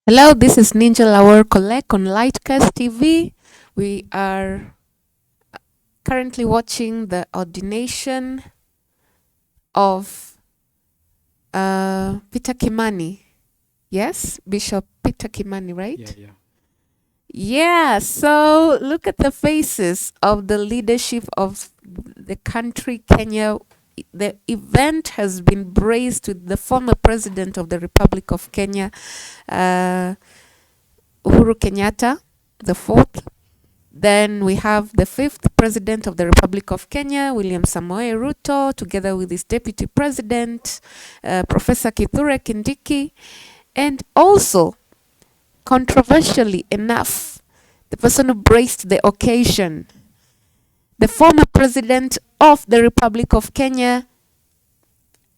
Hello, this is Ninja Lawar Kolek on Lightcast TV. We are currently watching the ordination of Peter Kimani. Yes, Bishop Peter Kimani, Yeah, right? yeah. Yeah, so look at the faces of the leadership of the country, Kenya. The event has been braced with the former president of the Republic of Kenya, uh, Uhuru Kenyatta, the fourth. Then we have the fifth president of the Republic of Kenya, William Samoei Ruto, together with his deputy president, Professor Kithure Kindiki, and also, controversially enough, the person who braced the occasion, the former president of the Republic of Kenya,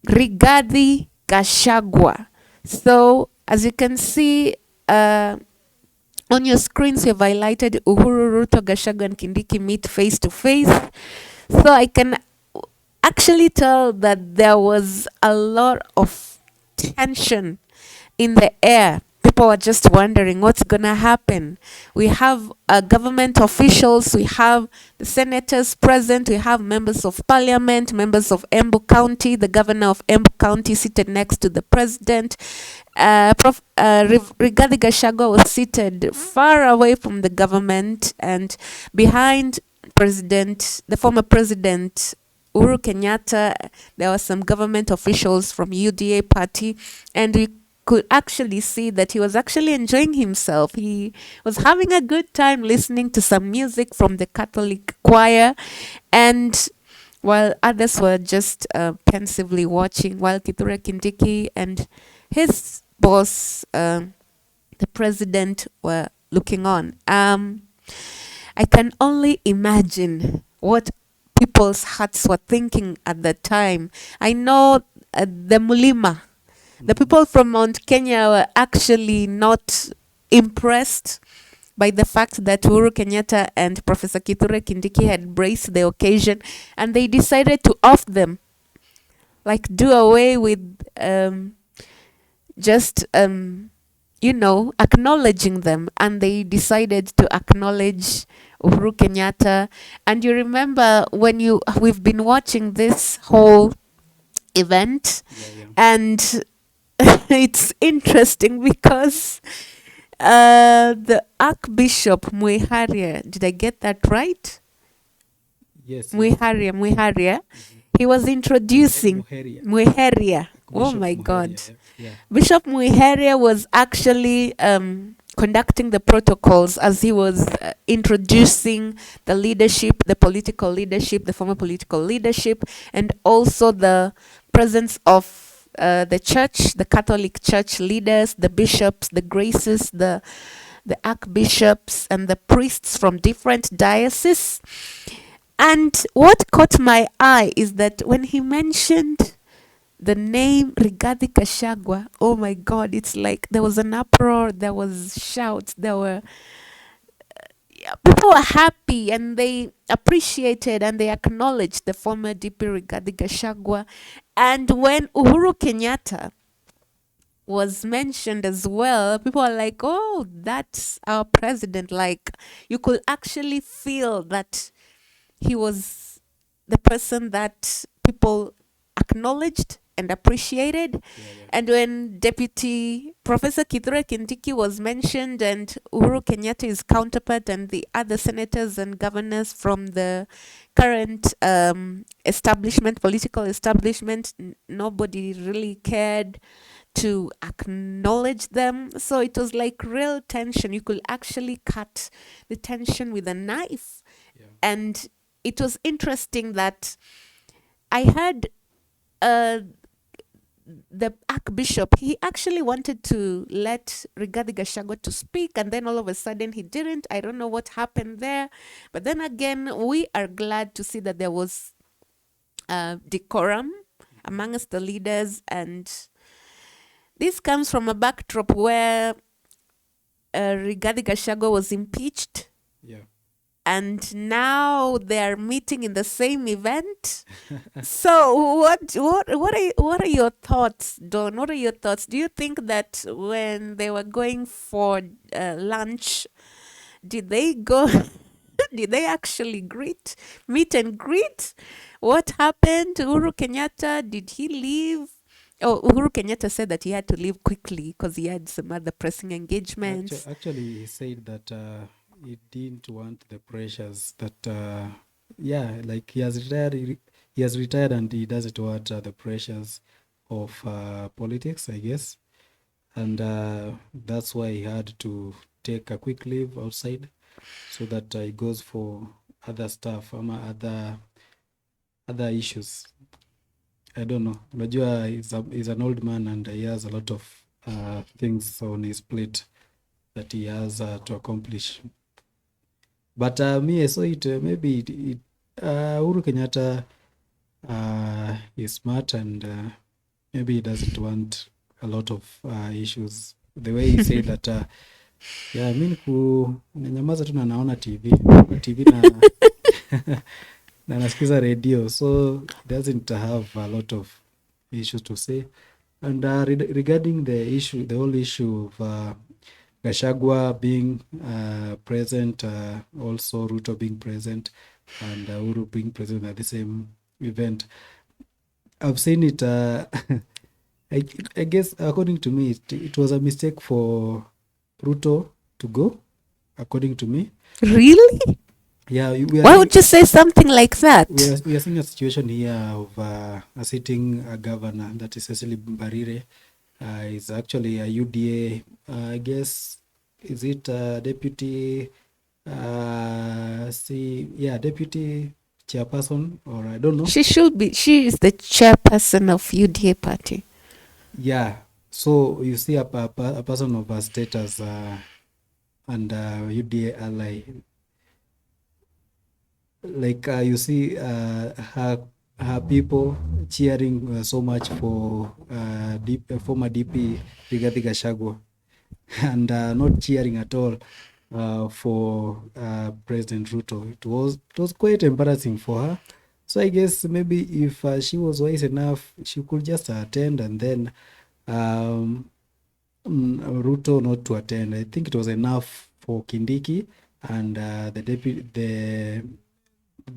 Rigathi Gachagua. So, as you can see, on your screens, you've highlighted Uhuru, Ruto, Gachagua, and Kindiki meet face to face. So I can actually tell that there was a lot of tension in the air. People were just wondering what's gonna happen. We have government officials, we have the senators present, we have members of parliament, members of Embu County, the governor of Embu County seated next to the president. Rigathi Gachagua was seated far away from the government and behind the former president Uhuru Kenyatta. There were some government officials from UDA party, and we could actually see that he was actually enjoying himself. He was having a good time listening to some music from the Catholic choir, and while others were just pensively watching, while Kithure Kindiki and his boss, the president, were looking on. I can only imagine what people's hearts were thinking at the time. I know the Mulima, the Mhm. people from Mount Kenya, were actually not impressed by the fact that Uhuru Kenyatta and Professor Kithure Kindiki had braced the occasion, and they decided to off them, like do away with just acknowledging them, and they decided to acknowledge Uhuru Kenyatta. And you remember when we've been watching this whole event, Yeah, yeah. and it's interesting because the Archbishop Muiharia, did I get that right? Yes, yes. Muiharia, Mm-hmm. he was introducing Muheria. Muiharia. Oh Archbishop my God. Muheria. Yeah. Yeah. Bishop Muiheria was actually conducting the protocols as he was introducing the leadership, the political leadership, the former political leadership, and also the presence of the church, the Catholic Church leaders, the bishops, the graces, the archbishops, and the priests from different dioceses. And what caught my eye is that when he mentioned the name Rigathi Gachagua, oh my God, it's like there was an uproar, there was shouts, there were people were happy and they appreciated and they acknowledged the former DP Rigathi Gachagua. And when Uhuru Kenyatta was mentioned as well, people are like, oh, that's our president. Like, you could actually feel that he was the person that people acknowledged and appreciated. Yeah, yeah. And when Deputy Professor Kithure Kindiki was mentioned, and Uhuru Kenyatta, his counterpart, and the other senators and governors from the current establishment, political establishment, nobody really cared to acknowledge them. So it was like real tension. You could actually cut the tension with a knife. Yeah. And it was interesting that I heard uh, the Archbishop, he actually wanted to let Rigathi Gachagua to speak, and then all of a sudden he didn't. I don't know what happened there. But then again, we are glad to see that there was decorum amongst the leaders, and this comes from a backdrop where Rigathi Gachagua was impeached. Yeah. and now they're meeting in the same event. So what are your thoughts, Don? What are your thoughts? Do you think that when they were going for lunch, did they go? Did they actually meet and greet? What happened? Uhuru Kenyatta, did he leave? Oh, Uhuru Kenyatta said that he had to leave quickly because he had some other pressing engagements. Actually, he said that he didn't want the pressures. That yeah, like he has retired. He has retired, and he doesn't want the pressures of politics, I guess, and that's why he had to take a quick leave outside, so that he goes for other stuff, other issues. I don't know. Unajua he's an old man, and he has a lot of things on his plate that he has to accomplish. But me, I saw it. Maybe Uhuru Kenyatta is smart, and maybe he doesn't want a lot of issues. The way he said that, yeah, I mean, nanyamaza tu na naona TV na nasikiza radio, so he doesn't have a lot of issues to say. And regarding the whole issue of Gachagua being present, also Ruto being present, and Uhuru being present at the same event, I've seen it. I guess, according to me, it was a mistake for Ruto to go, according to me. Really? Yeah, Why would you say something like that? We are seeing a situation here of a sitting governor, that is Cecily Mbarire. Is actually a UDA, I guess, is it deputy, deputy chairperson, or I don't know. She is the chairperson of UDA party. Yeah, so you see a person of her status and UDA ally, like you see her people cheering so much for former DP Rigathi Gachagua, and not cheering at all for President Ruto. It was quite embarrassing for her. So I guess maybe if she was wise enough, she could just attend, and then Ruto not to attend. I think it was enough for Kindiki and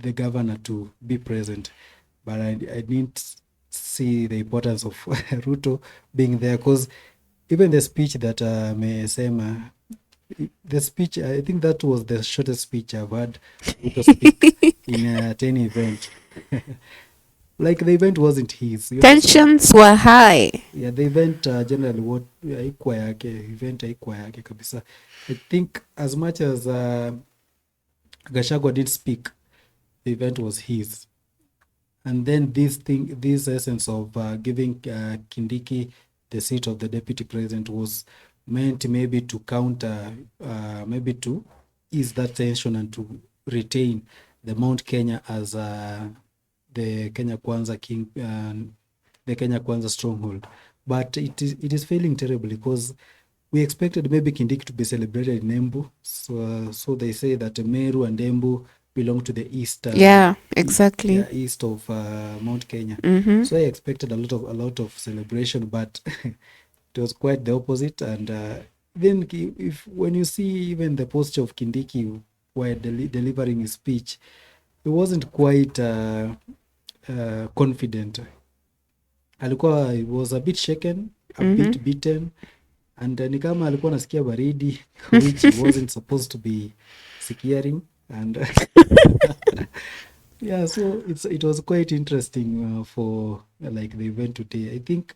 the governor to be present. But I didn't see the importance of Ruto being there, because even the speech that amesema, the speech, I think that was the shortest speech I've had Ruto speak in a 10 event. Like, the event wasn't his. Tensions were high. Yeah, the event generally haikuwa yake, event haikuwa yake kabisa. I think as much as Gachagua did speak, the event was his. And then this essence of giving Kindiki the seat of the deputy president was meant maybe to counter, maybe to ease that tension and to retain the Mount Kenya as the Kenya Kwanza king, the Kenya Kwanza stronghold. But it is failing terribly, because we expected maybe Kindiki to be celebrated in Embu. So they say that Meru and Embu belong to the east. Yeah, exactly. East of Mount Kenya. Mm-hmm. So I expected a lot of celebration, but it was quite the opposite. And then when you see even the posture of Kindiki while delivering his speech, he wasn't quite confident. He was a bit shaken, a bit beaten, and ni kama alikuwa nasikia baridi, which he wasn't supposed to be securing. And yeah, so it was quite interesting for like the event today, I think.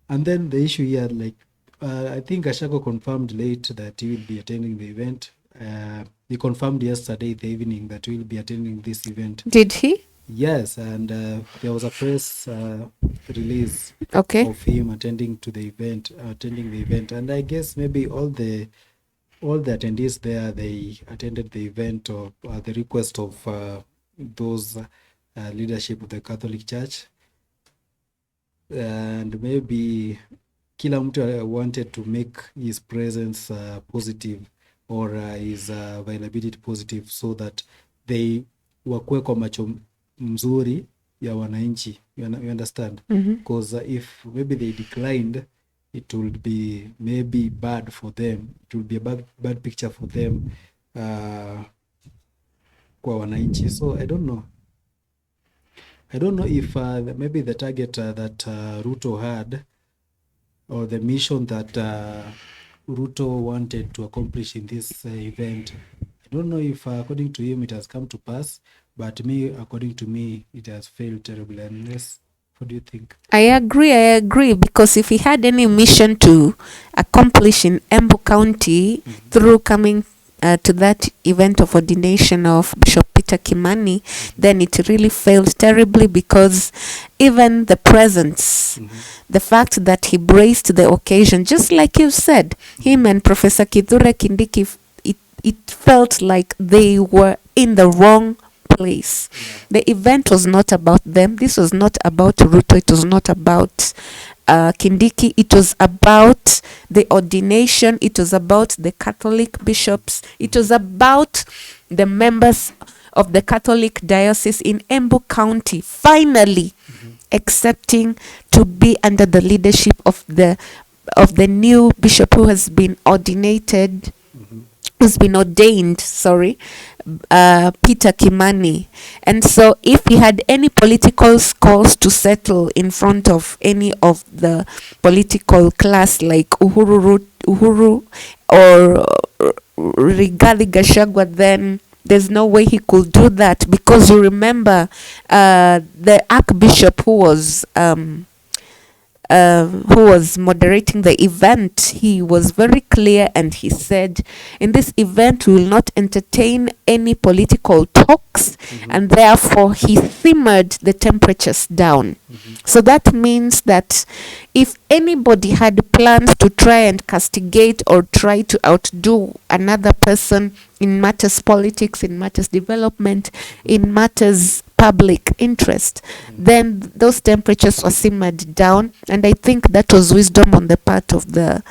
And then the issue here, like I think Gachagua confirmed late that he will be attending the event. He confirmed yesterday the evening that he will be attending this event. Did he? Yes, and there was a press release of him attending the event, and I guess maybe all the attendees there, they attended the event or the request of those leadership of the Catholic Church, and maybe kila mtu wanted to make his presence positive or is availability positive, so that they wakue kwa macho mzuri ya wananchi. You understand? Because if maybe they declined, it will be maybe bad for them. It will be a bad picture for them kwa wananchi. So I don't know. I don't know if maybe the target that Ruto had, or the mission that Ruto wanted to accomplish in this event, I don't know if according to him it has come to pass, but according to me, it has failed terribly. Unless, what do you think? I agree, because if he had any mission to accomplish in Embu County through coming to that event of ordination of Bishop Peter Kimani, then it really failed terribly, because even the presence, the fact that he braced the occasion, just like you said, him and Professor Kithure Kindiki, it felt like they were in the wrong place. The event was not about them. This was not about Ruto. It was not about Kindiki. It was about the ordination. It was about the Catholic bishops. It was about the members of the Catholic diocese in Embu County finally accepting to be under the leadership of the new bishop who has been ordinated, who's been ordained, Peter Kimani. And so if he had any political scores to settle in front of any of the political class like Uhuru or Rigathi Gachagua, then there's no way he could do that, because you remember the Archbishop who was moderating the event, he was very clear, and he said, in this event we will not entertain any political talks, and therefore he simmered the temperatures down. So that means that if anybody had plans to try and castigate or try to outdo another person in matters politics, in matters development, in matters public interest, then those temperatures were simmered down. And I think that was wisdom on the part of the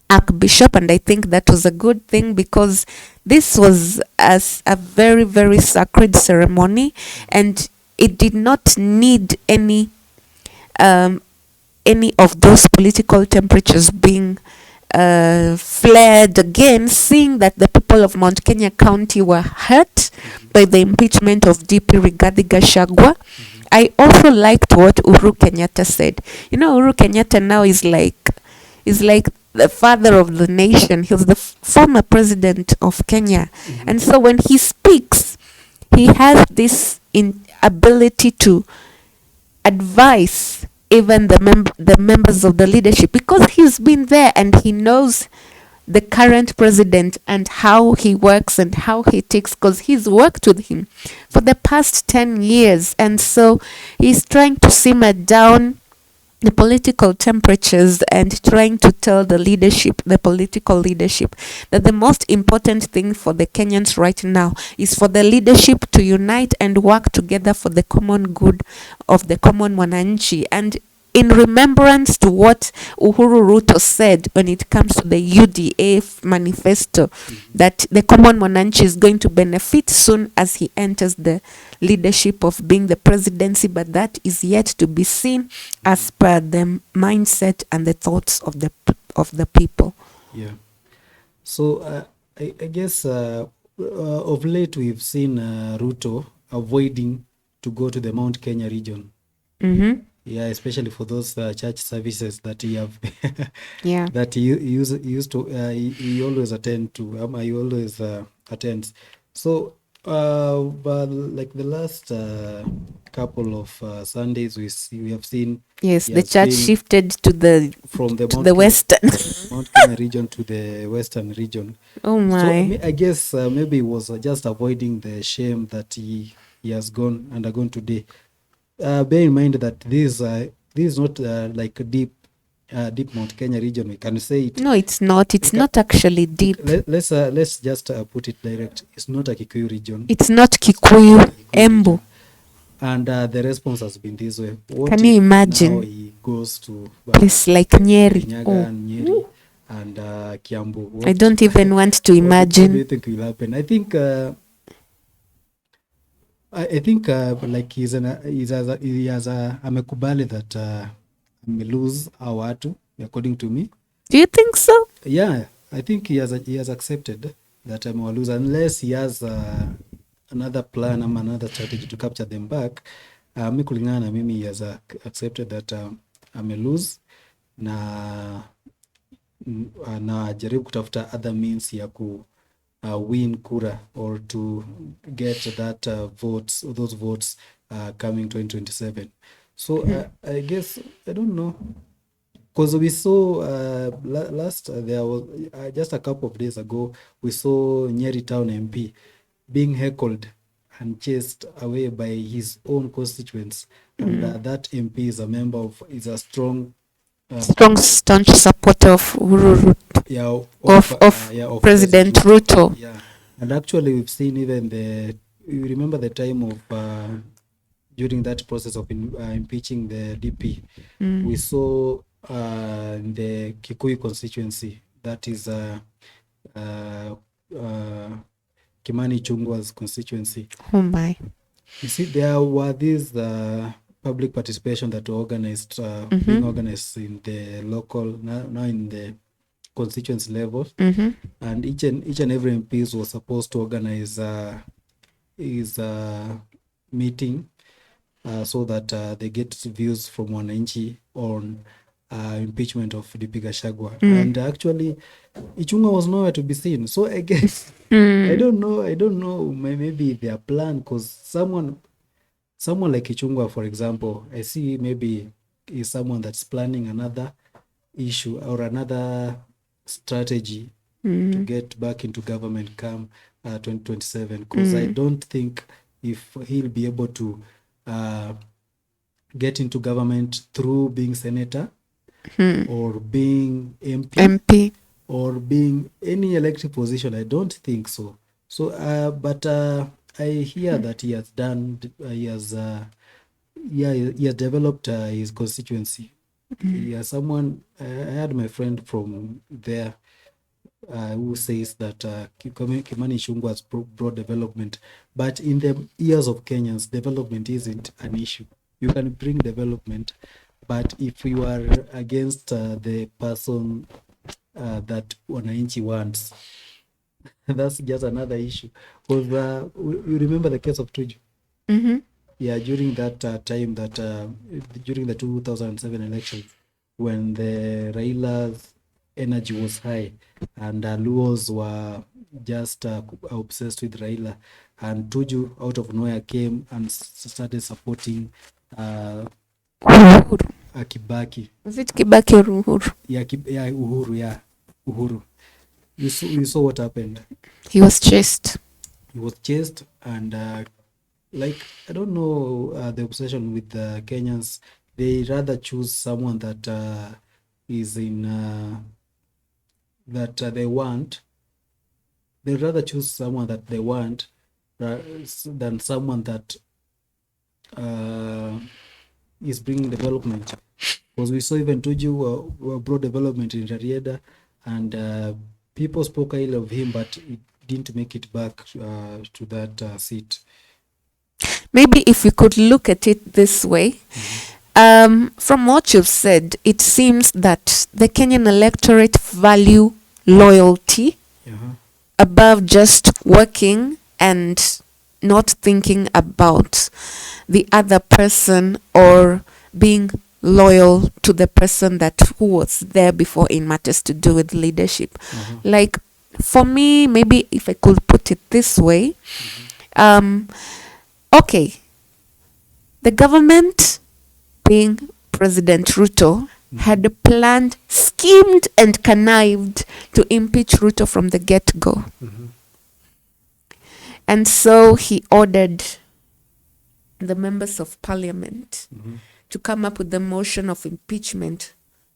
Archbishop, and I think that was a good thing, because this was as a very, very sacred ceremony, and it did not need any of those political temperatures being flared again, seeing that the people of Mount Kenya County were hurt by the impeachment of DP Rigathi Gachagua. I also liked what Uhuru Kenyatta said. You know, Uhuru Kenyatta now is like the father of the nation. He was the former president of Kenya. And so when he speaks, he has this ability to advise even the members of the leadership, because he's been there and he knows the current president and how he works and how he takes, because he's worked with him for the past 10 years. And so he's trying to simmer down the political temperatures and trying to tell the leadership, the political leadership, that the most important thing for the Kenyans right now is for the leadership to unite and work together for the common good of the common wananchi. And in remembrance to what Uhuru Ruto said when it comes to the UDA manifesto, that the common wananchi is going to benefit soon as he enters the leadership of being the presidency, but that is yet to be seen as per the mindset and the thoughts of the people. Yeah. So I guess of late we've seen Ruto avoiding to go to the Mount Kenya region. Yeah, especially for those church services that he have Yeah. that he used to he always attend to. He always attends. So but like the last couple of Sundays, we have seen, yes, the church shifted to the western Mount Kenya region to the western region. Oh my. So I guess maybe he was just avoiding the shame that he has undergone today. Bear in mind that this is not like a deep Mount Kenya region. We can say it. No, it's not. It's not actually deep. Let's just put it direct. It's not a Kikuyu region. It's not Kikuyu, Embu. And the response has been this way. Can you imagine? Now he goes to place like Nyeri. Nyaga and Nyeri, and Kiambu. I don't even want to What do you imagine. think will happen? I think like he has a amekubali that amelose our watu, according to me. Do you think so? Yeah, I think he has accepted that amewalose, unless he has another plan or another strategy to capture them back. Mi kulingana na mimi, he has accepted that amelose na anajaribu kutafuta other means ya ku win kura or to get that those votes coming 2027. So I guess, I don't know, because we saw last there was just a couple of days ago, we saw Nyeri Town MP being heckled and chased away by his own constituents, and that MP is a member of, is a strong Strong, staunch supporter of Uhuru, yeah, of President Ruto. Yeah, and actually we've seen even you remember the time of during that process of impeaching the DP, we saw in the Kikuyu constituency, that is Kimani Chungwa's constituency. Oh my. You see, there were these public participation that were organized, being organized in the local, now in the constituency level, and each and every MP was supposed to organize his meeting so that they get views from wananchi on impeachment of DP Gachagua. And actually, Ichunga was nowhere to be seen. So I guess I don't know. Maybe their plan, because someone like Ichungwa, for example, I see maybe is someone that's planning another issue or another strategy to get back into government come 2027, because I don't think if he'll be able to get into government through being senator or being MP or being any elected position. I don't think so. So but I hear that he has done he has developed his constituency. He has someone, I had my friend from there who says that Kimani Ichung'wah has brought development, but in the ears of Kenyans, development isn't an issue. You can bring development, but if you are against the person that wananchi wants, that's just another issue. Because you remember the case of Tuju? Yeah, during that time, that during the 2007 elections, when the Raila's energy was high and Luos were just obsessed with Raila, and Tuju out of nowhere came and started supporting Kibaki. Is it Kibaki or Uhuru? Yeah, Uhuru. Yeah, Uhuru. You saw what happened. He was chased. He was chased, and like, I don't know, the obsession with the Kenyans, they rather choose someone that is in that they want. They rather choose someone that they want than someone that is bringing development. Because we saw even Tuju brought development in Rarieda, and people spoke ill of him, but it didn't make it back to that seat. Maybe if we could look at it this way, from what you've said, it seems that the Kenyan electorate value loyalty above just working and not thinking about the other person or being loyal to the person who was there before in matters to do with leadership. Like, for me, maybe if I could put it this way, okay, the government, being President Ruto, had planned, schemed, and connived to impeach Ruto from the get-go. And so he ordered the members of parliament to come up with the motion of impeachment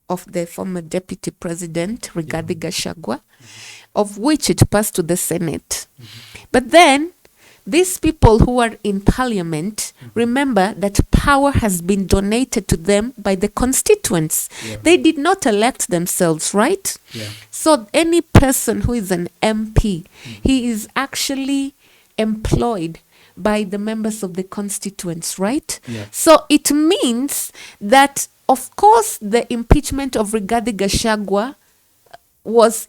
of the former deputy president, Rigathi Gachagua, of which it passed to the Senate. But then these people who are in parliament, remember that power has been donated to them by the constituents. Yeah. They did not elect themselves, right? Yeah. So any person who is an MP, he is actually employed by the members of the constituents, right? Yeah. So it means that, of course, the impeachment of Rigathi Gachagua was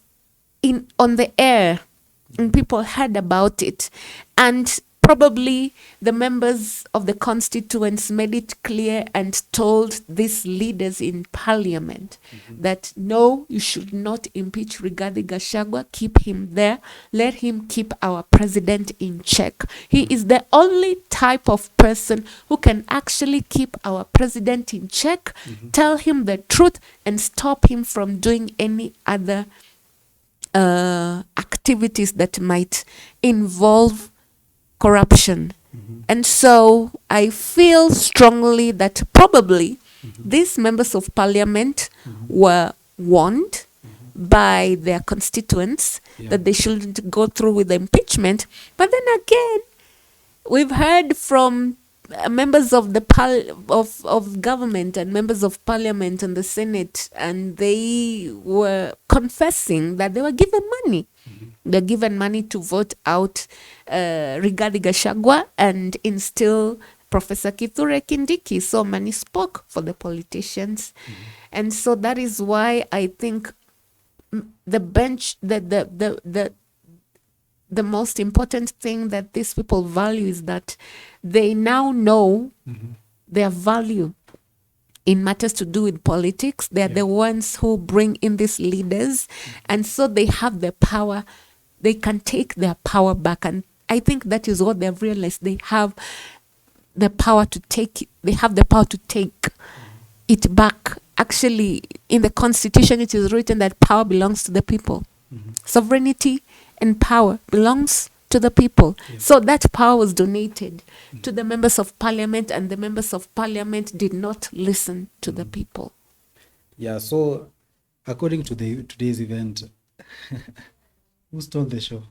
on the air, and people heard about it, and probably the members of the constituents made it clear and told these leaders in parliament that no, you should not impeach Rigathi Gachagua, keep him there, let him keep our president in check. He is the only type of person who can actually keep our president in check, tell him the truth, and stop him from doing any other activities that might involve corruption. And so I feel strongly that probably these members of parliament were warned by their constituents that they shouldn't go through with the impeachment. But then again, we've heard from members of the of government and members of parliament and the Senate, and they were confessing that they were given money. They're given money to vote out Rigathi Gachagua and instill Professor Kithure Kindiki. So money spoke for the politicians. And so that is why I think the bench, the most important thing that these people value is that they now know their value in matters to do with politics. They're the ones who bring in these leaders, and so they have the power. They can take their power back, and I think that is what they've realized. They have the power to take it. They have the power to take it back. Actually, in the Constitution, it is written that power belongs to the people. Sovereignty and power belongs to the people. So that power was donated to the members of parliament, and the members of parliament did not listen to the people. Yeah, so according to today's event, who stole the show?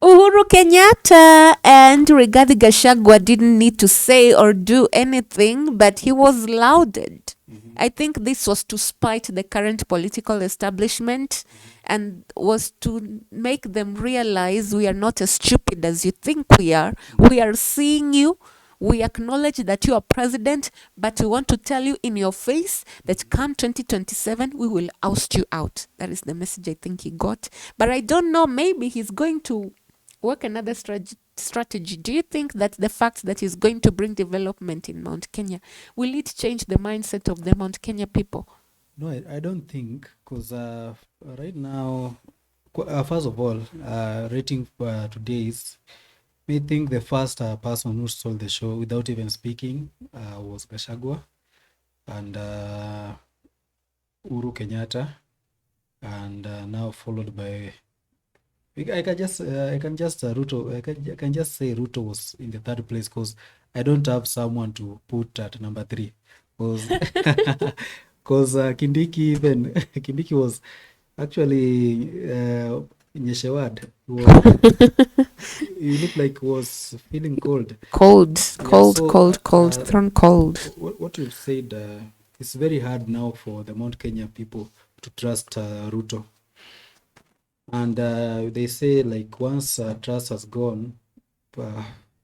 Uhuru Kenyatta. And Rigathi Gachagua didn't need to say or do anything, but he was lauded. I think this was to spite the current political establishment and was to make them realize we are not as stupid as you think we are. We are seeing you. We acknowledge that you are president, but we want to tell you in your face that come 2027, we will oust you out. That is the message I think he got. But I don't know, maybe he's going to work another strategy. Do you think that the fact that he's going to bring development in Mount Kenya, will it change the mindset of the Mount Kenya people? No, I don't think, because right now, first of all, rating for today's, I think the first person who stole the show without even speaking was Gachagua, and Uhuru Kenyatta, and now followed by I can just Ruto. I can just say Ruto was in the third place because I don't have someone to put at number 3. Because Kindiki, even Kindiki was actually Nyeshewad. He looked like he was feeling cold. Cold, so, thrown cold. What you've said, it's very hard now for the Mount Kenya people to trust Ruto. And they say, like, once trust has gone,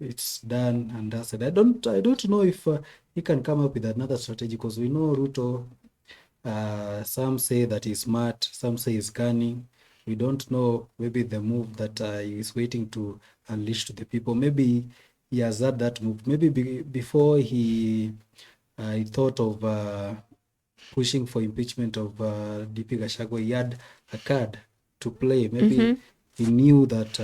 it's done and dusted. I don't know if he can come up with another strategy, because we know Ruto. Some say that he's smart, some say he's cunning. We don't know. Maybe the move that he is waiting to unleash to the people. Maybe he has had that move. Maybe before he thought of pushing for impeachment of DP Gachagua, he had a card to play. Maybe he knew that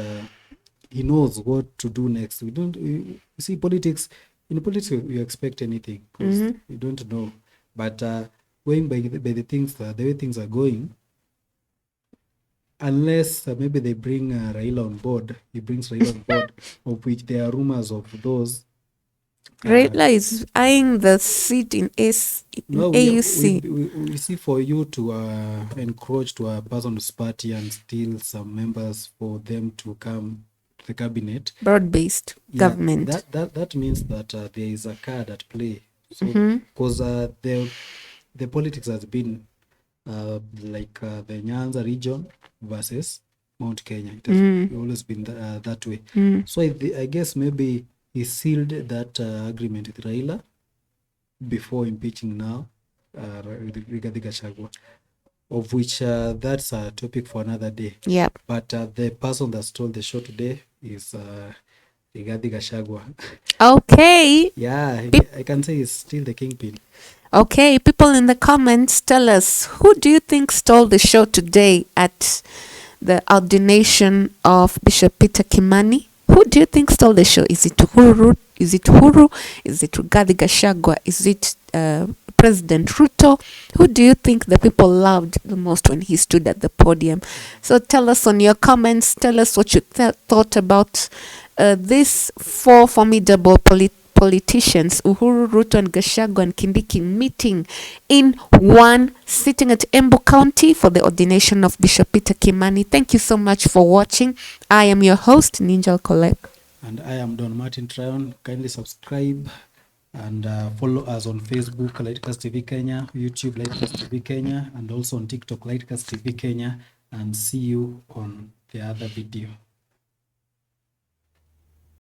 he knows what to do next. You see, politics, in politics you expect anything, because you don't know. But going by the things, the way things are going, unless maybe they bring Raila on board, he brings Raila on board, of which there are rumors of those. Raila is eyeing the seat in AUC. We see, for you to encroach to a person's party and steal some members for them to come the cabinet. Broad-based Yeah, government. that means that there is a card at play. So Mhm. because the politics has been like the Nyanza region versus Mount Kenya. It has always been that way. So I guess maybe he sealed that agreement with Raila before impeaching now Rigathi Gachagua, of which that's a topic for another day. Yep. But the person that stole the show today is Rigathi Gachagua. Okay. Yeah, I can say he's still the kingpin. Okay, people in the comments, tell us, who do you think stole the show today at the ordination of Bishop Peter Kimani? Who do you think stole the show? Is it Uhuru? Is it Uhuru? Is it Rigathi Gachagua? Is it President Ruto? Who do you think the people loved the most when he stood at the podium? So tell us on your comments. Tell us what you thought about these four formidable politicians, Uhuru, Ruto, and Gachagua and Kindiki, meeting in one sitting at Embu County for the ordination of Bishop Peter Kimani. Thank you so much for watching. I am your host, Ninja Kolek. And I am Don Martin Tryon. Kindly subscribe and follow us on Facebook, Lightcast TV Kenya, YouTube, Lightcast TV Kenya, and also on TikTok, Lightcast TV Kenya. And see you on the other video.